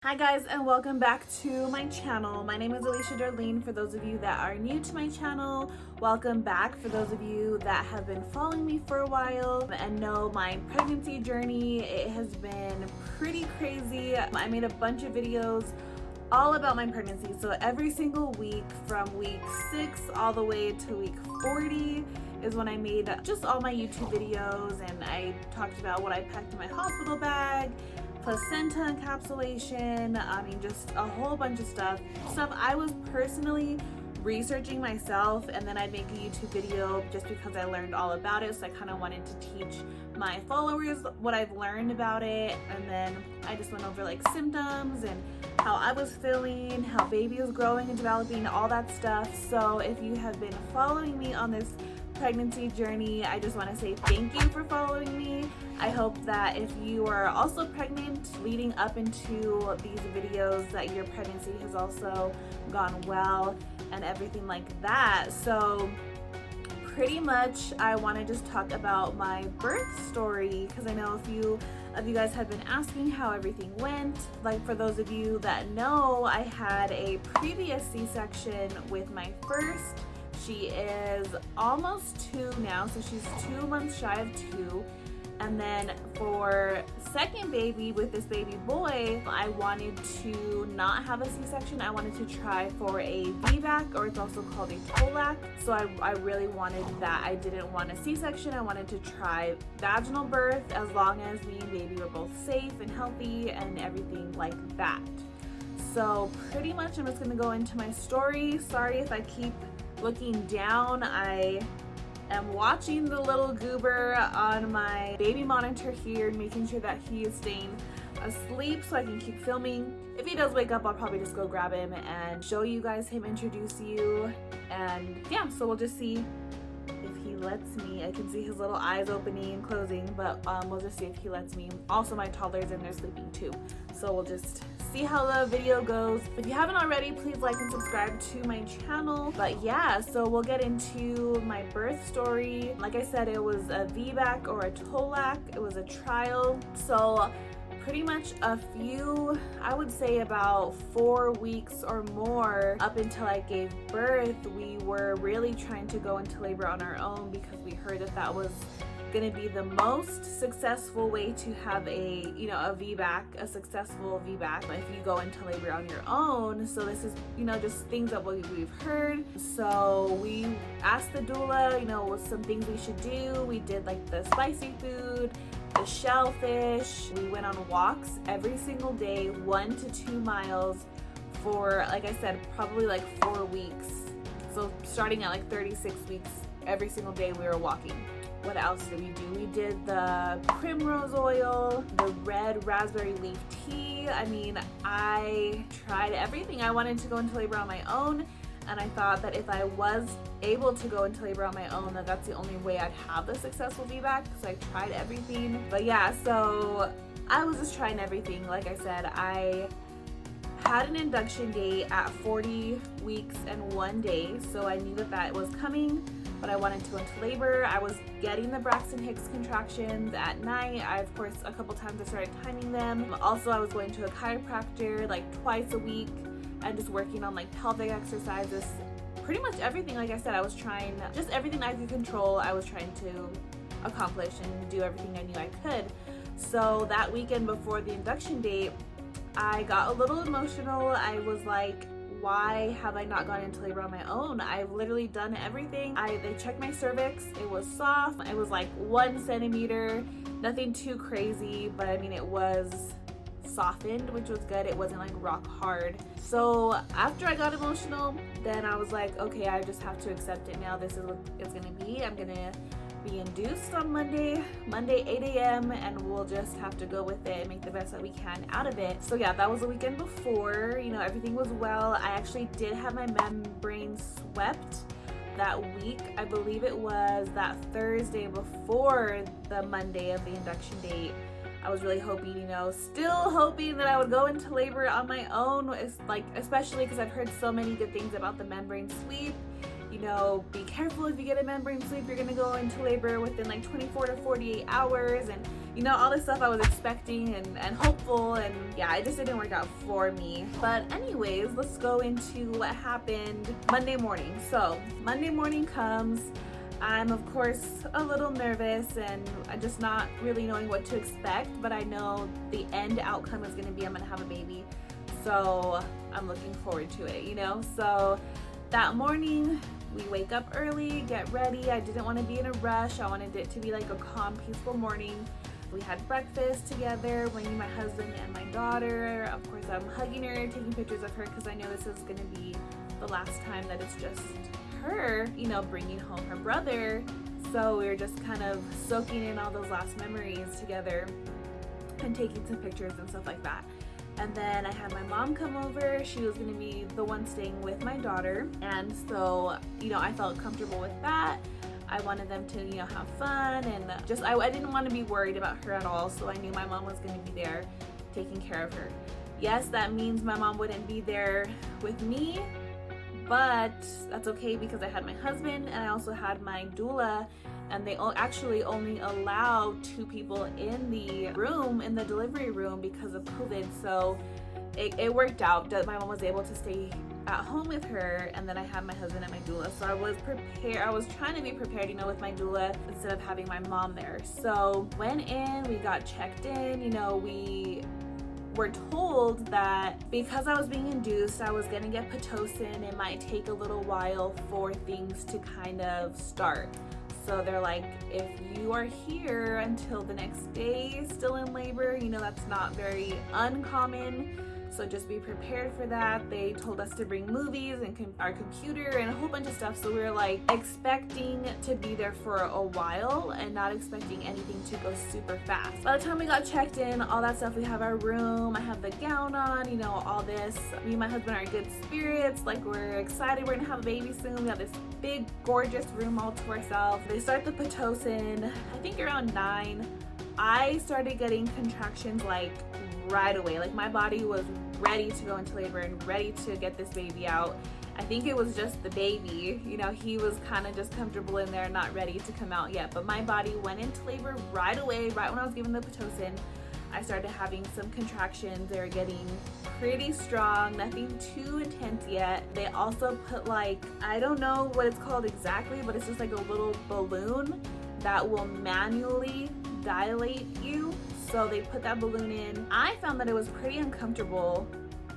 Hi guys, and welcome back to my channel. My name is Alicia Darleen. For those of you that are new to my channel, welcome back. For those of you that have been following me for a while and know my pregnancy journey, it has been pretty crazy. I made a bunch of videos all about my pregnancy. So every single week from week 6 all the way to week 40 is when I made just all my YouTube videos, and I talked about what I packed in my hospital bag, placenta encapsulation, just a whole bunch of stuff I was personally researching myself, and then I'd make a YouTube video just because I learned all about it. So I kind of wanted to teach my followers what I've learned about it, and then I just went over like symptoms and how I was feeling, how baby was growing and developing, all that stuff. So if you have been following me on this pregnancy journey, I just want to say thank you for following me. I hope that if you are also pregnant leading up into these videos, that your pregnancy has also gone well and everything like that. So pretty much I want to just talk about my birth story, because I know a few of you guys have been asking how everything went. Like, for those of you that know, I had a previous C-section with my first. She is almost 2 now, so she's 2 months shy of 2. And then for second baby with this baby boy, I wanted to not have a C-section. I wanted to try for a VBAC, or it's also called a TOLAC. So I really wanted that. I didn't want a C-section. I wanted to try vaginal birth as long as me and baby were both safe and healthy and everything like that. So pretty much I'm just gonna go into my story. Sorry if I keep looking down. I am watching the little goober on my baby monitor here, making sure that he is staying asleep so I can keep filming. If he does wake up, I'll probably just go grab him and show you guys him, introduce you, and yeah, so we'll just see if he lets me. I can see his little eyes opening and closing, but we'll just see if he lets me. Also, my toddler's in there sleeping too, so we'll just see how the video goes. If you haven't already, please like and subscribe to my channel. But yeah, so we'll get into my birth story. Like I said, it was a VBAC or a TOLAC. It was a trial. So pretty much I would say about 4 weeks or more up until I gave birth, we were really trying to go into labor on our own, because we heard that that was going to be the most successful way to have a VBAC, a successful VBAC, if you go into labor on your own. So this is, just things that we've heard. So we asked the doula, what some things we should do. We did like the spicy food, the shellfish. We went on walks every single day, 1 to 2 miles for, like I said, probably like 4 weeks. So starting at like 36 weeks, every single day we were walking. What else did we do? We did the primrose oil, the red raspberry leaf tea. I tried everything. I wanted to go into labor on my own, and I thought that if I was able to go into labor on my own, that's the only way I'd have the successful VBAC, because I tried everything. But yeah, so I was just trying everything. Like I said, I had an induction date at 40 weeks and 1 day, so I knew that was coming. But I wanted to go into labor. I was getting the Braxton Hicks contractions at night. Of course, a couple times I started timing them. Also, I was going to a chiropractor like twice a week and just working on like pelvic exercises. Pretty much everything, like I said, I was trying, just everything I could control, I was trying to accomplish and do everything I knew I could. So that weekend before the induction date, I got a little emotional. I was like, why have I not gone into labor on my own? I've literally done everything. They checked my cervix. It was soft. It was like 1 centimeter, nothing too crazy, but it was softened, which was good. It wasn't like rock hard. So after I got emotional, then I was like, okay, I just have to accept it now. This is what it's gonna be. I'm gonna be induced on Monday 8 a.m. and we'll just have to go with it and make the best that we can out of it. So yeah, that was the weekend before. Everything was well. I actually did have my membrane swept that week. I believe it was that Thursday before the Monday of the induction date. I was really hoping, still hoping that I would go into labor on my own, especially because I've heard so many good things about the membrane sweep you know, be careful if you get a membrane sleep, you're gonna go into labor within like 24 to 48 hours, and you know, all this stuff I was expecting and hopeful, and yeah, it just didn't work out for me. But anyways, let's go into what happened Monday morning. So Monday morning comes, I'm of course a little nervous and I'm just not really knowing what to expect, but I know the end outcome is gonna be I'm gonna have a baby. So I'm looking forward to it, you know? So that morning, we wake up early, get ready. I didn't want to be in a rush. I wanted it to be like a calm, peaceful morning. We had breakfast together, me, my husband, and my daughter. Of course, I'm hugging her, taking pictures of her because I know this is going to be the last time that it's just her, you know, bringing home her brother. So we were just kind of soaking in all those last memories together and taking some pictures and stuff like that. And then I had my mom come over. She was going to be the one staying with my daughter. And so, you know, I felt comfortable with that. I wanted them to, you know, have fun, and just, I didn't want to be worried about her at all. So I knew my mom was going to be there taking care of her. Yes, that means my mom wouldn't be there with me, but that's okay because I had my husband and I also had my doula, and they actually only allow 2 people in the room, in the delivery room, because of COVID. So it worked out that my mom was able to stay at home with her, and then I had my husband and my doula. So I was prepared. I was trying to be prepared, you know, with my doula instead of having my mom there. So went in, we got checked in, you know, we were told that because I was being induced, I was gonna get Pitocin. It might take a little while for things to kind of start. So they're like, if you are here until the next day still in labor, you know, that's not very uncommon. So just be prepared for that. They told us to bring movies and our computer and a whole bunch of stuff. So we were like expecting to be there for a while and not expecting anything to go super fast. By the time we got checked in, all that stuff, we have our room, I have the gown on, you know, all this. Me and my husband are in good spirits. Like, we're excited. We're gonna have a baby soon. We have this big, gorgeous room all to ourselves. They start the Pitocin, I think around 9. I started getting contractions like right away. Like, my body was ready to go into labor and ready to get this baby out. I think it was just the baby, you know, he was kind of just comfortable in there, not ready to come out yet. But my body went into labor right away, right when I was given the Pitocin. I started having some contractions. They were getting pretty strong, nothing too intense yet. They also put, like, I don't know what it's called exactly, but it's just like a little balloon that will manually dilate you. So they put that balloon in. I found that it was pretty uncomfortable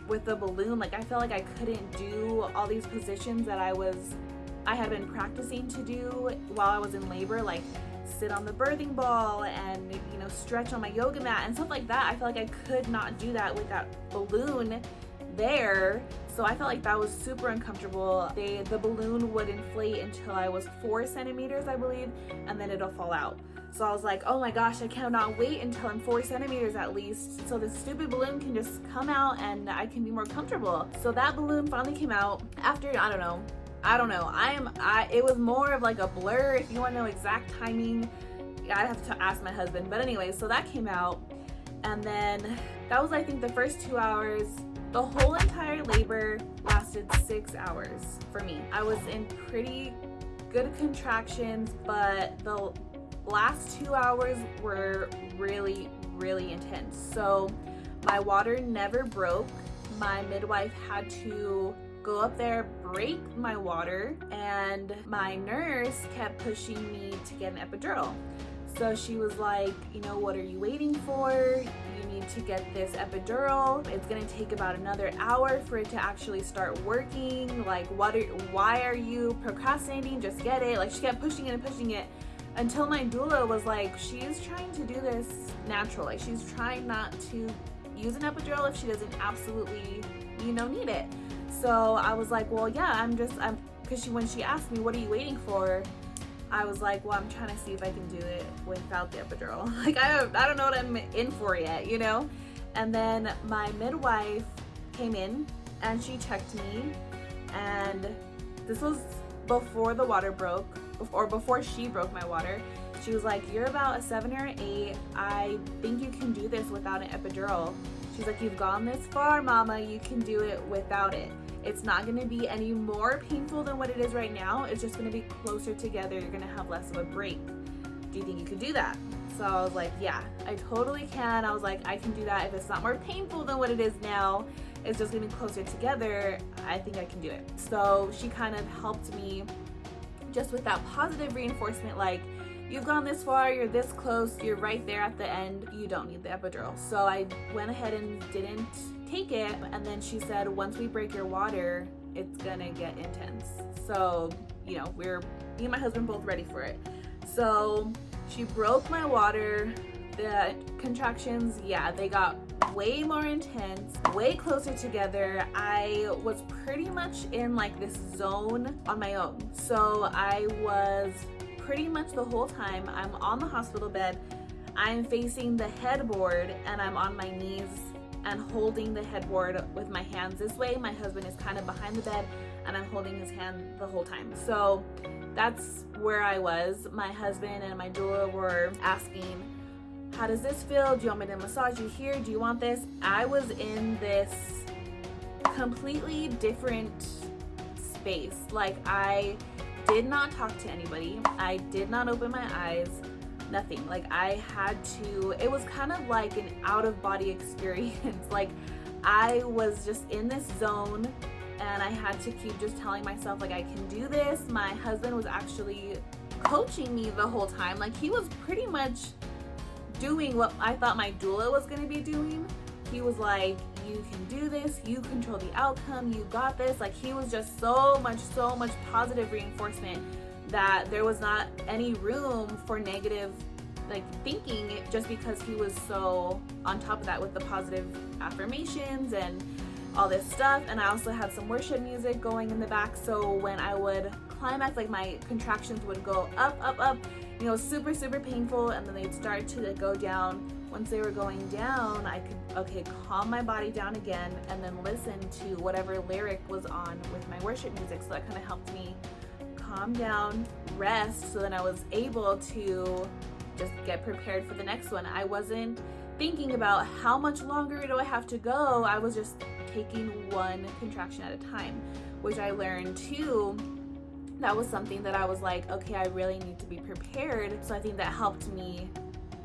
with the balloon. Like, I felt like I couldn't do all these positions that I had been practicing to do while I was in labor, like sit on the birthing ball and, you know, stretch on my yoga mat and stuff like that. I felt like I could not do that with that balloon there. So I felt like that was super uncomfortable. The balloon would inflate until I was 4 centimeters, I believe, and then it'll fall out. So I was like, oh my gosh, I cannot wait until I'm 4 centimeters at least, so this stupid balloon can just come out and I can be more comfortable. So that balloon finally came out after, I don't know. It was more of like a blur. If you want to know exact timing, I have to ask my husband. But anyway, so that came out, and then that was, I think, the first 2 hours. The whole entire labor lasted 6 hours for me. I was in pretty good contractions, but the last 2 hours were really, really intense. So my water never broke. My midwife had to go up there, break my water, and my nurse kept pushing me to get an epidural. So she was like, you know, what are you waiting for? You need to get this epidural. It's gonna take about another hour for it to actually start working. Like, why are you procrastinating? Just get it. Like, she kept pushing it and pushing it until my doula was like, she's trying to do this natural. Like, she's trying not to use an epidural if she doesn't absolutely, you know, need it. So I was like, well, yeah, because when she asked me, what are you waiting for? I was like, well, I'm trying to see if I can do it without the epidural. Like, I don't know what I'm in for yet, you know? And then my midwife came in and she checked me, and this was before the water broke, or before she broke my water. She was like, you're about a 7 or an 8. I think you can do this without an epidural. She's like, you've gone this far, mama, you can do it without it. It's not going to be any more painful than what it is right now. It's just going to be closer together. You're going to have less of a break. Do you think you could do that? So I was like, yeah, I totally can. I was like, I can do that. If it's not more painful than what it is now, it's just gonna be closer together, I think I can do it. So she kind of helped me just with that positive reinforcement, like, you've gone this far, you're this close, you're right there at the end, you don't need the epidural. So I went ahead and didn't take it, and then she said, once we break your water, it's gonna get intense. So, you know, me and my husband both ready for it. So she broke my water. The contractions, yeah, they got way more intense, way closer together. I was pretty much in like this zone on my own. So I was pretty much the whole time, I'm on the hospital bed, I'm facing the headboard, and I'm on my knees and holding the headboard with my hands this way. My husband is kind of behind the bed, and I'm holding his hand the whole time. So that's where I was. My husband and my doula were asking, how does this feel? Do you want me to massage you here? Do you want this? I was in this completely different space. Like, I did not talk to anybody. I did not open my eyes, nothing. Like, I had to, it was kind of like an out of body experience. Like, I was just in this zone, and I had to keep just telling myself, like, I can do this. My husband was actually coaching me the whole time. Like, he was pretty much doing what I thought my doula was going to be doing. He was like, you can do this, you control the outcome, you got this. Like, he was just so much positive reinforcement that there was not any room for negative like thinking, just because he was so on top of that with the positive affirmations and all this stuff. And I also had some worship music going in the back, so when I would climax, like, my contractions would go up, you know, super painful, and then they'd start to go down. Once they were going down, I could calm my body down again, and then listen to whatever lyric was on with my worship music. So that kind of helped me calm down, rest, so then I was able to just get prepared for the next one. I wasn't thinking about how much longer do I have to go. I was just taking one contraction at a time, which I learned too. That was something that I was like, okay, I really need to be prepared. So I think that helped me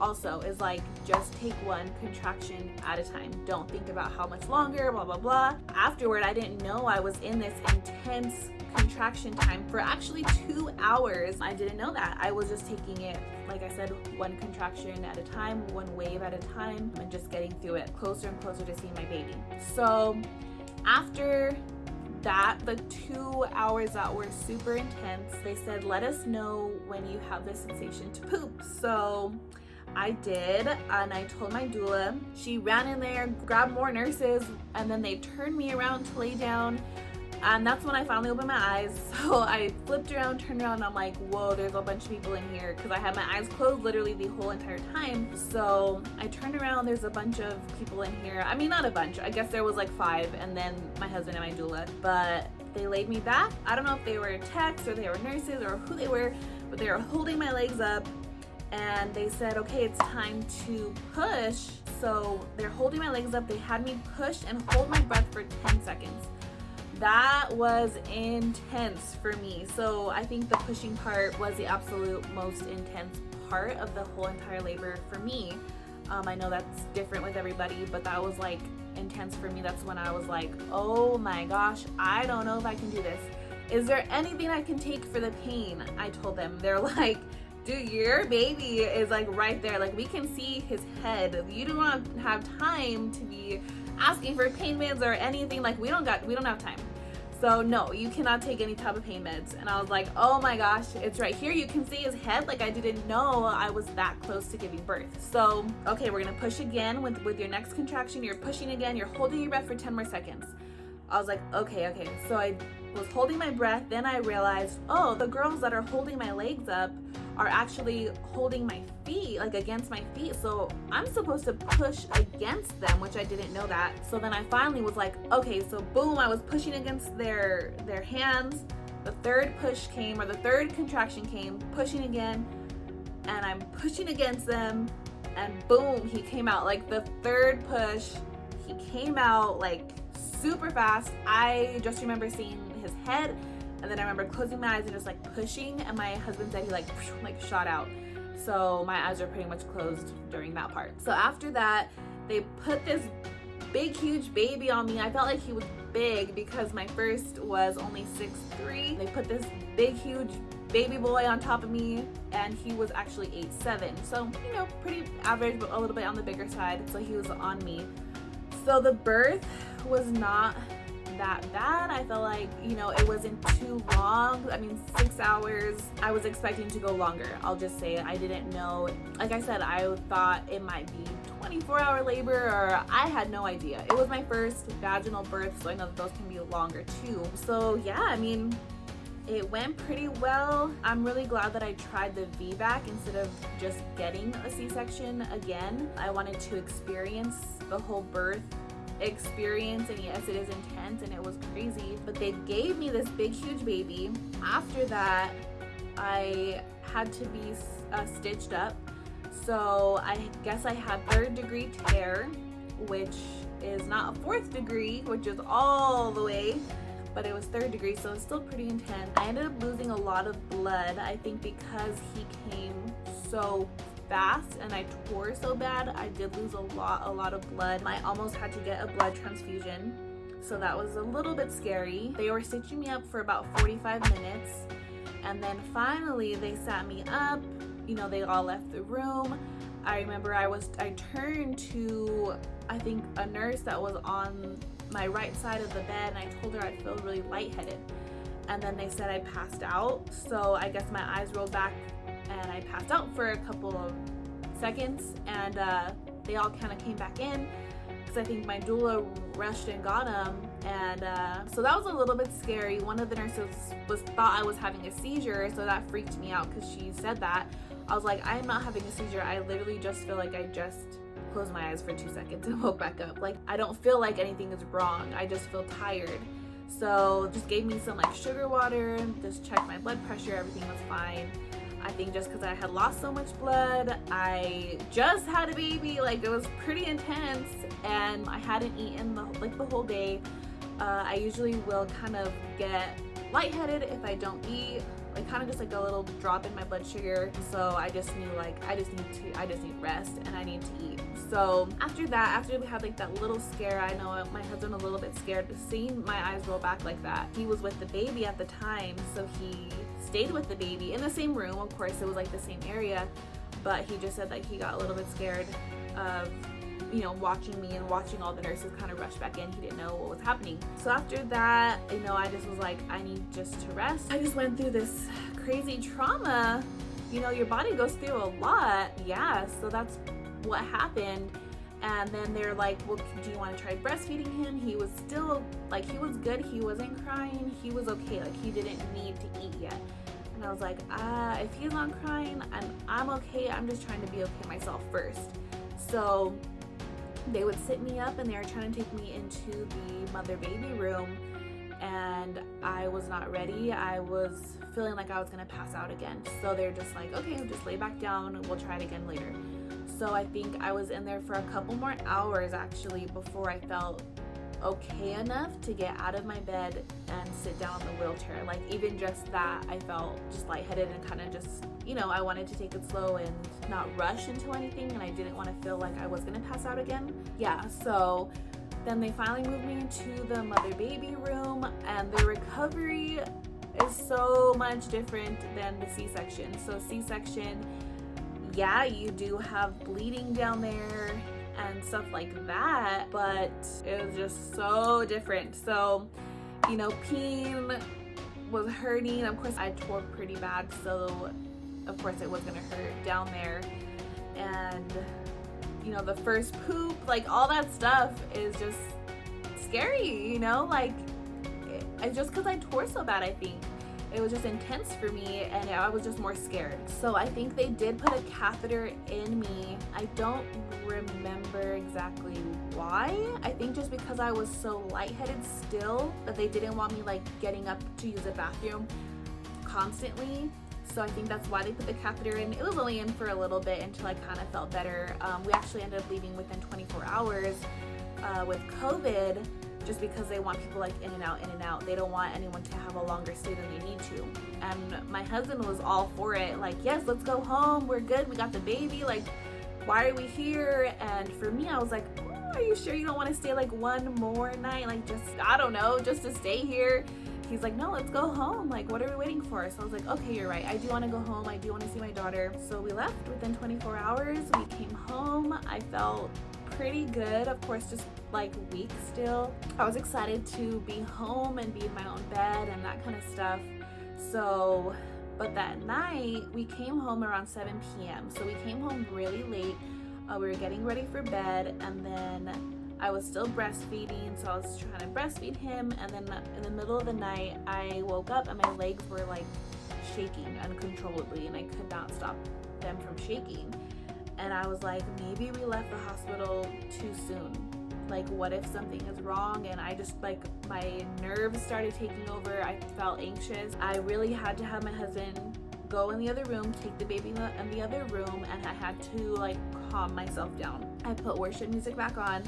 also, is like, just take one contraction at a time. Don't think about how much longer, blah, blah, blah. Afterward, I didn't know I was in this intense contraction time for actually 2 hours. I didn't know that. I was just taking it, like I said, one contraction at a time, one wave at a time, and just getting through it, closer and closer to seeing my baby. So after that, the 2 hours that were super intense, they said, let us know when you have the sensation to poop. So I did, and I told my doula. She ran in there, grabbed more nurses, and then they turned me around to lay down. And that's when I finally opened my eyes. So I flipped around, turned around, and I'm like, whoa, there's a bunch of people in here, because I had my eyes closed literally the whole entire time. So I turned around, there's a bunch of people in here. I mean, not a bunch, I guess there was like 5, and then my husband and my doula. But they laid me back. I don't know if they were techs or they were nurses or who they were, but they were holding my legs up, and they said, okay, it's time to push. So they're holding my legs up. They had me push and hold my breath for 10 seconds. That was intense for me. So I think the pushing part was the absolute most intense part of the whole entire labor for me. I know that's different with everybody, but that was like intense for me. That's when I was like, oh my gosh, I don't know if I can do this. Is there anything I can take for the pain? I told them. They're like, dude, your baby is like right there. Like, we can see his head. You do not have time to be asking for pain meds or anything. Like, we don't have time. So no, you cannot take any type of pain meds. And I was like, oh my gosh, it's right here. You can see his head. Like, I didn't know I was that close to giving birth. So, okay, we're gonna push again with your next contraction. You're pushing again. You're holding your breath for 10 more seconds. I was like, okay. So I was holding my breath. Then I realized, oh, the girls that are holding my legs up are actually holding my feet, like against my feet. So I'm supposed to push against them, which I didn't know that. So then I finally was like, okay, so boom, I was pushing against their hands. The third push came, or the third contraction came, pushing again, and I'm pushing against them, and boom, he came out. Like, the third push, he came out like super fast. I just remember seeing his head, and then I remember closing my eyes and just like pushing, and my husband said he like shot out. So my eyes are pretty much closed during that part. So after that, they put this big huge baby on me. I felt like he was big because my first was only 6'3". They put this big huge baby boy on top of me, and he was actually 8'7". So, you know, pretty average, but a little bit on the bigger side. So he was on me. So the birth was not that bad. I felt like, you know, it wasn't too long. I mean, 6 hours. I was expecting to go longer. I'll just say I didn't know. Like I said, I thought it might be 24-hour labor, or I had no idea. It was my first vaginal birth, so I know that those can be longer too. So yeah, I mean, it went pretty well. I'm really glad that I tried the VBAC instead of just getting a C-section again. I wanted to experience the whole birth experience, and yes, it is intense and it was crazy, but they gave me this big huge baby. After that, I had to be stitched up. So I guess I had 3rd degree tear, which is not a 4th degree, which is all the way, but it was 3rd degree, so it's still pretty intense. I ended up losing a lot of blood, I think because he came so fast and I tore so bad. I did lose a lot of blood. I almost had to get a blood transfusion, so that was a little bit scary. They were stitching me up for about 45 minutes, and then finally they sat me up. You know, they all left the room. I remember I turned to, I think, a nurse that was on my right side of the bed, and I told her I feel really lightheaded, and then they said I passed out. So I guess my eyes rolled back and I passed out for a couple of seconds, and they all kind of came back in because I think my doula rushed and got them, and so that was a little bit scary. One of the nurses thought I was having a seizure, so that freaked me out because she said that. I was like, I am not having a seizure. I literally just feel like I just closed my eyes for 2 seconds and woke back up. Like, I don't feel like anything is wrong. I just feel tired. So just gave me some like sugar water, just checked my blood pressure, everything was fine. I think just because I had lost so much blood, I just had a baby, like it was pretty intense, and I hadn't eaten the whole day. I usually will kind of get lightheaded if I don't eat, like kind of just like a little drop in my blood sugar. So I just knew like I just need rest and I need to eat. So after we had like that little scare, I know my husband was a little bit scared seeing my eyes roll back like that. He was with the baby at the time, so he stayed with the baby in the same room. Of course, it was like the same area, but he just said that he got a little bit scared of, you know, watching me and watching all the nurses kind of rush back in. He didn't know what was happening. So after that, you know, I just was like, I need just to rest. I just went through this crazy trauma. You know, your body goes through a lot. Yeah, so that's what happened. And then they're like, well, do you want to try breastfeeding him? He was still, like, he was good. He wasn't crying. He was okay. Like, he didn't need to eat yet. And I was like, if he's not crying, I'm okay. I'm just trying to be okay myself first. So they would sit me up and they were trying to take me into the mother-baby room, and I was not ready. I was feeling like I was gonna pass out again. So they're just like, okay, just lay back down and we'll try it again later. So I think I was in there for a couple more hours actually before I felt okay enough to get out of my bed and sit down in the wheelchair. Like, even just that, I felt just lightheaded and kind of just, you know, I wanted to take it slow and not rush into anything, and I didn't want to feel like I was gonna pass out again. Yeah, so then they finally moved me to the mother-baby room, and the recovery is so much different than the C-section. So C-section, yeah, you do have bleeding down there and stuff like that, but it was just so different. So, you know, peeing was hurting. Of course, I tore pretty bad, so of course it was gonna hurt down there. And, you know, the first poop, like all that stuff is just scary, you know, like it's just because I tore so bad. I think it was just intense for me, and I was just more scared. So I think they did put a catheter in me. I don't remember exactly why. I think just because I was so lightheaded still, that they didn't want me like getting up to use the bathroom constantly. So I think that's why they put the catheter in. It was only in for a little bit until I kind of felt better. We actually ended up leaving within 24 hours with COVID, just because they want people like in and out. They don't want anyone to have a longer stay than they need to. And my husband was all for it, like, yes, let's go home, we're good, we got the baby, like, why are we here? And for me, I was like, are you sure you don't want to stay like one more night, like just, I don't know, just to stay here? He's like, no, let's go home, like, what are we waiting for? So I was like, okay, you're right, I do want to go home, I do want to see my daughter. So we left within 24 hours. We came home. I felt pretty good, of course, just like weak still. I was excited to be home and be in my own bed and that kind of stuff. So, but that night we came home around 7 p.m. So we came home really late. We were getting ready for bed, and then I was still breastfeeding, so I was trying to breastfeed him, and then in the middle of the night I woke up and my legs were like shaking uncontrollably, and I could not stop them from shaking. And I was like, maybe we left the hospital too soon. Like, what if something is wrong? And I just, like, my nerves started taking over. I felt anxious. I really had to have my husband go in the other room, take the baby in the other room, and I had to, like, calm myself down. I put worship music back on,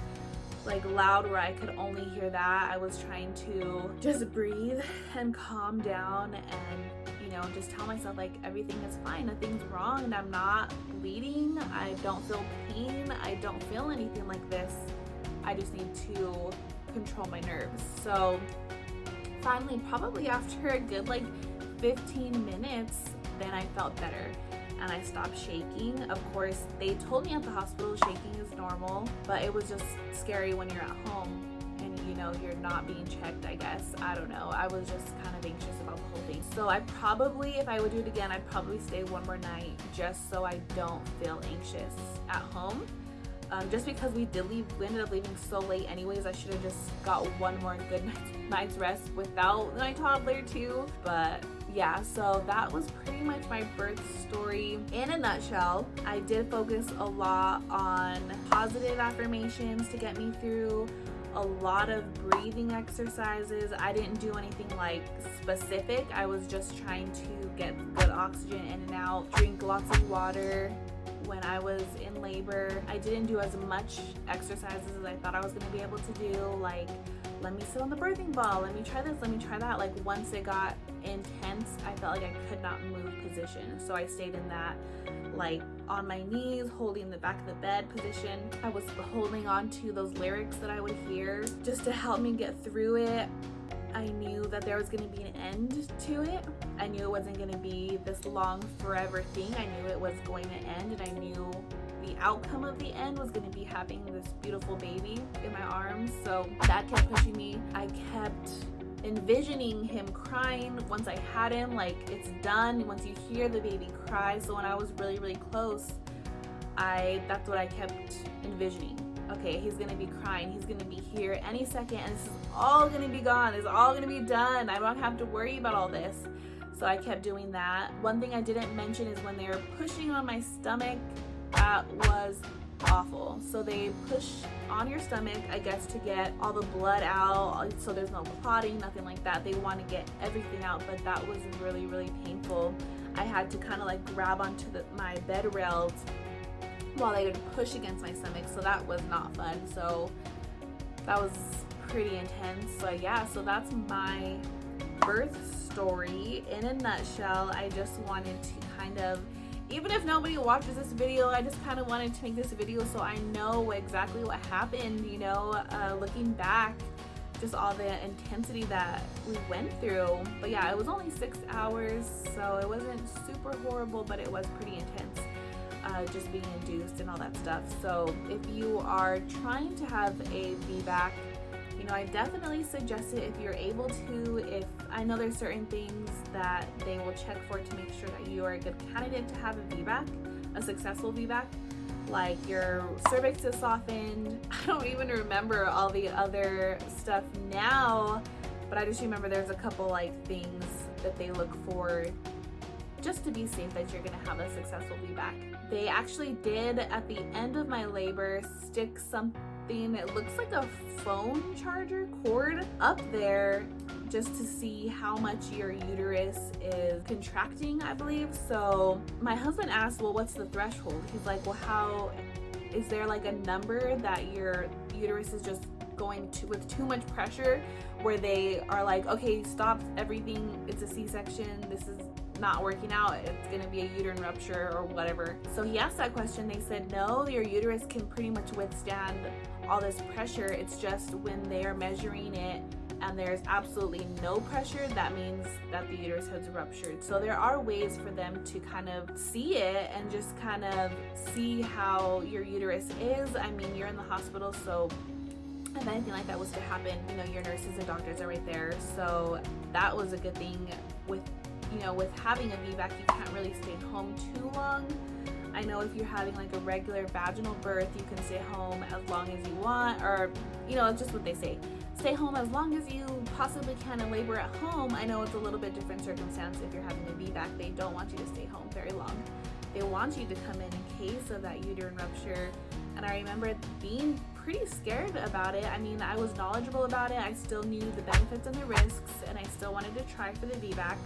like, loud, where I could only hear that. I was trying to just breathe and calm down and, you know, just tell myself, like, everything is fine, nothing's wrong, and I'm not bleeding, I don't feel pain, I don't feel anything like this. I just need to control my nerves. So finally, probably after a good like 15 minutes, then I felt better and I stopped shaking. Of course, they told me at the hospital shaking is normal, but it was just scary when you're at home and, you know, you're not being checked, I guess. I don't know. I was just kind of anxious about the whole thing. So I probably, if I would do it again, I'd probably stay one more night just so I don't feel anxious at home. Just because we ended up leaving so late anyways. I should have just got one more good night's rest without my toddler too. But yeah, so that was pretty much my birth story in a nutshell. I did focus a lot on positive affirmations to get me through, a lot of breathing exercises. I didn't do anything like specific. I was just trying to get good oxygen in and out, drink lots of water. When I was in labor, I didn't do as much exercises as I thought I was going to be able to do, like, let me sit on the birthing ball, let me try this, let me try that. Like, once it got intense, I felt like I could not move position, so I stayed in that, like, on my knees, holding the back of the bed position. I was holding on to those lyrics that I would hear just to help me get through it. I knew that there was going to be an end to it. I knew it wasn't going to be this long forever thing. I knew it was going to end, and I knew the outcome of the end was going to be having this beautiful baby in my arms. So that kept pushing me. I kept envisioning him crying once I had him, like, it's done once you hear the baby cry. So when I was really, really close, that's what I kept envisioning. Okay, he's gonna be crying, he's gonna be here any second, and this is all gonna be gone, it's all gonna be done, I don't have to worry about all this. So I kept doing that. One thing I didn't mention is when they were pushing on my stomach, that was awful. So they push on your stomach, I guess, to get all the blood out, so there's no clotting, nothing like that. They want to get everything out, but that was really, really painful. I had to kind of like grab onto my bed rails while they would push against my stomach, so that was not fun. So that was pretty intense. But yeah, so that's my birth story in a nutshell. I just wanted to kind of, even if nobody watches this video, I just kind of wanted to make this video so I know exactly what happened, you know, looking back, just all the intensity that we went through. But yeah, it was only 6 hours, so it wasn't super horrible, but it was pretty intense. Just being induced and all that stuff. So if you are trying to have a VBAC, you know, I definitely suggest it if you're able to. If I know there's certain things that they will check for to make sure that you are a good candidate to have a VBAC, a successful VBAC, like your cervix is softened. I don't even remember all the other stuff now, but I just remember there's a couple like things that they look for just to be safe that you're gonna have a successful VBAC. They actually did, at the end of my labor, stick something, it looks like a phone charger cord up there just to see how much your uterus is contracting, I believe. So my husband asked, well, what's the threshold? He's like, well, how, is there like a number that your uterus is just going with too much pressure, where they are like, okay, stop everything, it's a C-section, this is not working out, it's gonna be a uterine rupture or whatever. So he asked that question. They said, no, your uterus can pretty much withstand all this pressure. It's just when they are measuring it and there's absolutely no pressure, that means that the uterus has ruptured. So there are ways for them to kind of see it and just kind of see how your uterus is. I mean, you're in the hospital, so if anything like that was to happen, you know, your nurses and doctors are right there. So that was a good thing. With, you know, with having a VBAC, you can't really stay home too long. I know if you're having like a regular vaginal birth, you can stay home as long as you want, or, you know, it's just what they say. Stay home as long as you possibly can and labor at home. I know it's a little bit different circumstance if you're having a VBAC. They don't want you to stay home very long. They want you to come in case of that uterine rupture. And I remember being pretty scared about it. I mean, I was knowledgeable about it. I still knew the benefits and the risks, and I still wanted to try for the VBAC.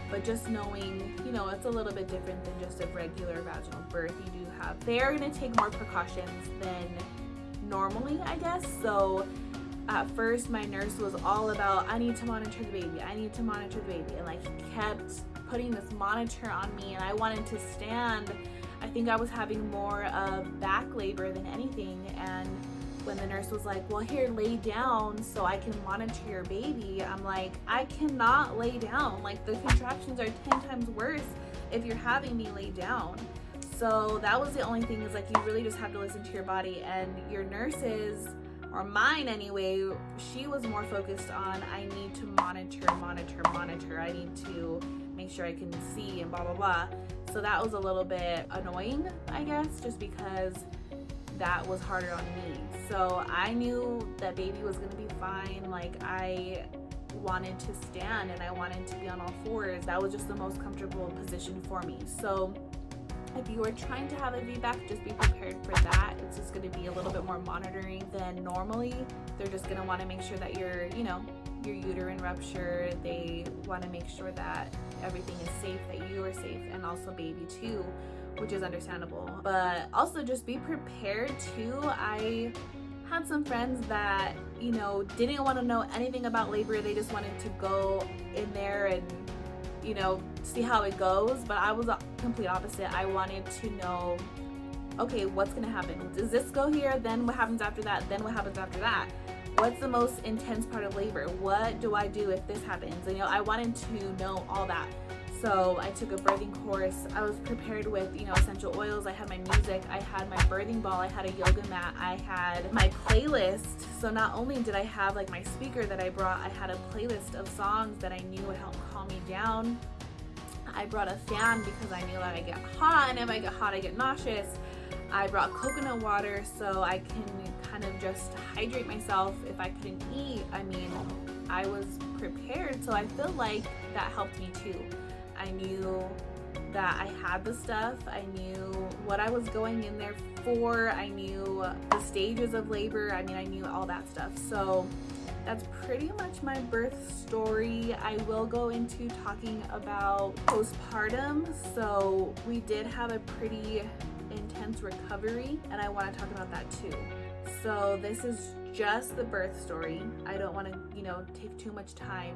But just knowing, you know, it's a little bit different than just a regular vaginal birth. You do have, they're going to take more precautions than normally, I guess. So at first my nurse was all about, I need to monitor the baby, I need to monitor the baby, and like kept putting this monitor on me, and I wanted to stand. I think I was having more of back labor than anything, and when the nurse was like, well, here, lay down so I can monitor your baby, I'm like, I cannot lay down. Like, the contractions are 10 times worse if you're having me lay down. So that was the only thing, is like, you really just have to listen to your body. And your nurses, or mine anyway, she was more focused on, I need to monitor. I need to make sure I can see and blah, blah, blah. So that was a little bit annoying, I guess, just because that was harder on me. So I knew that baby was gonna be fine. Like, I wanted to stand and I wanted to be on all fours. That was just the most comfortable position for me. So if you are trying to have a VBAC, just be prepared for that. It's just gonna be a little bit more monitoring than normally. They're just gonna wanna make sure that you're, you know, your uterine rupture. They wanna make sure that everything is safe, that you are safe, and also baby too, which is understandable. But also just be prepared too. I had some friends that, you know, didn't want to know anything about labor. They just wanted to go in there and, you know, see how it goes. But I was the complete opposite. I wanted to know, okay, what's gonna happen? Does this go here? Then what happens after that? Then what happens after that? What's the most intense part of labor? What do I do if this happens? And, you know, I wanted to know all that. So I took a birthing course. I was prepared with, you know, essential oils. I had my music. I had my birthing ball. I had a yoga mat. I had my playlist. So not only did I have like my speaker that I brought, I had a playlist of songs that I knew would help calm me down. I brought a fan because I knew that I get hot, and if I get hot, I get nauseous. I brought coconut water so I can kind of just hydrate myself if I couldn't eat. I mean, I was prepared, so I feel like that helped me too. I knew that I had the stuff. I knew what I was going in there for. I knew the stages of labor. I mean, I knew all that stuff. So that's pretty much my birth story. I will go into talking about postpartum. So we did have a pretty intense recovery, and I want to talk about that too. So this is just the birth story. I don't want to, you know, take too much time,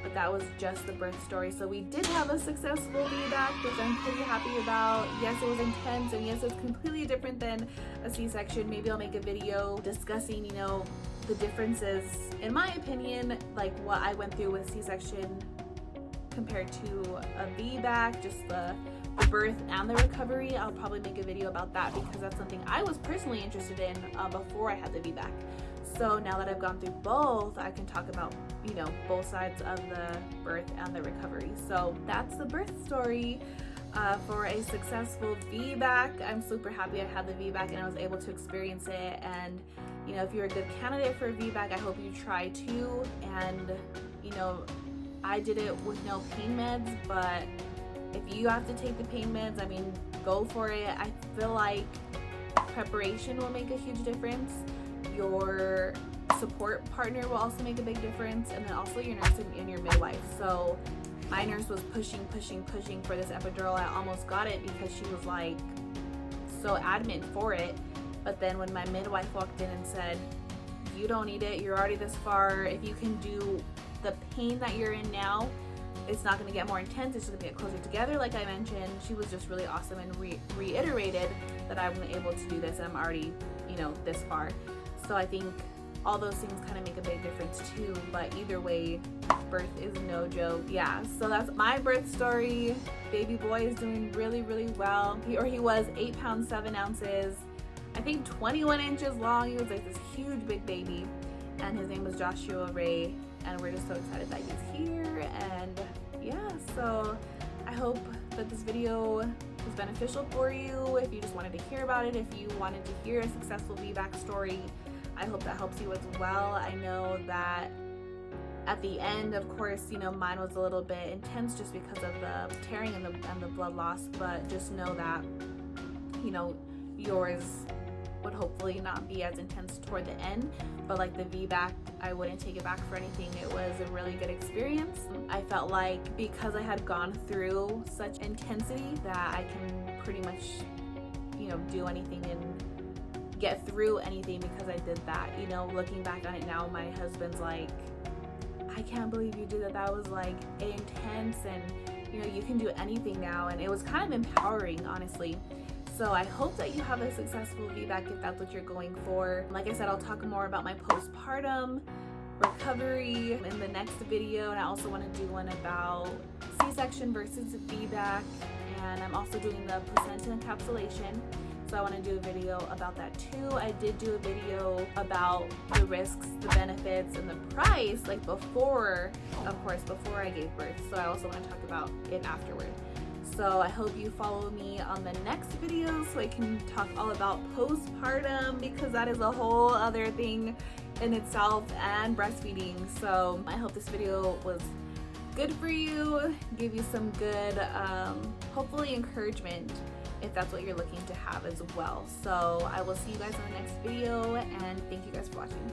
but that was just the birth story. So we did have a successful VBAC, which I'm pretty happy about. Yes, it was intense, and yes, it's completely different than a C-section. Maybe I'll make a video discussing, you know, the differences, in my opinion, like what I went through with C-section compared to a VBAC, just the birth and the recovery. I'll probably make a video about that because that's something I was personally interested in before I had the VBAC. So now that I've gone through both, I can talk about, you know, both sides of the birth and the recovery. So that's the birth story for a successful VBAC. I'm super happy I had the VBAC and I was able to experience it. And, you know, if you're a good candidate for a VBAC, I hope you try too. And, you know, I did it with no pain meds, but if you have to take the pain meds, I mean, go for it. I feel like preparation will make a huge difference. Your support partner will also make a big difference, and then also your nurse and your midwife. So my nurse was pushing for this epidural. I almost got it because she was like so adamant for it. But then when my midwife walked in and said, you don't need it. You're already this far. If you can do the pain that you're in now, it's not going to get more intense. It's just going to get closer together. Like I mentioned, she was just really awesome and reiterated that I'm able to do this, and I'm already, you know, this far. So I think all those things kind of make a big difference too. But either way, birth is no joke. Yeah, so that's my birth story. Baby boy is doing really, really well. He was 8 pounds 7 ounces, I think 21 inches long. He was like this huge big baby, and his name was Joshua Ray, and we're just so excited that he's here. And yeah, so I hope that this video was beneficial for you. If you just wanted to hear about it, if you wanted to hear a successful VBAC story, I hope that helps you as well. I know that at the end, of course, you know, mine was a little bit intense just because of the tearing and the blood loss, but just know that, you know, yours would hopefully not be as intense toward the end. But like the VBAC, I wouldn't take it back for anything. It was a really good experience. I felt like because I had gone through such intensity that I can pretty much, you know, do anything and get through anything because I did that. You know, looking back on it now, my husband's like, I can't believe you did that. That was like intense, and you know, you can do anything now. And it was kind of empowering, honestly. So I hope that you have a successful VBAC if that's what you're going for. Like I said, I'll talk more about my postpartum recovery in the next video, and I also want to do one about C-section versus VBAC, and I'm also doing the placenta encapsulation. So I want to do a video about that too. I did do a video about the risks, the benefits, and the price, like before, of course, before I gave birth. So I also want to talk about it afterward. So I hope you follow me on the next video so I can talk all about postpartum, because that is a whole other thing in itself, and breastfeeding. So I hope this video was good for you, give you some good, hopefully encouragement if that's what you're looking to have as well. So I will see you guys in the next video, and thank you guys for watching.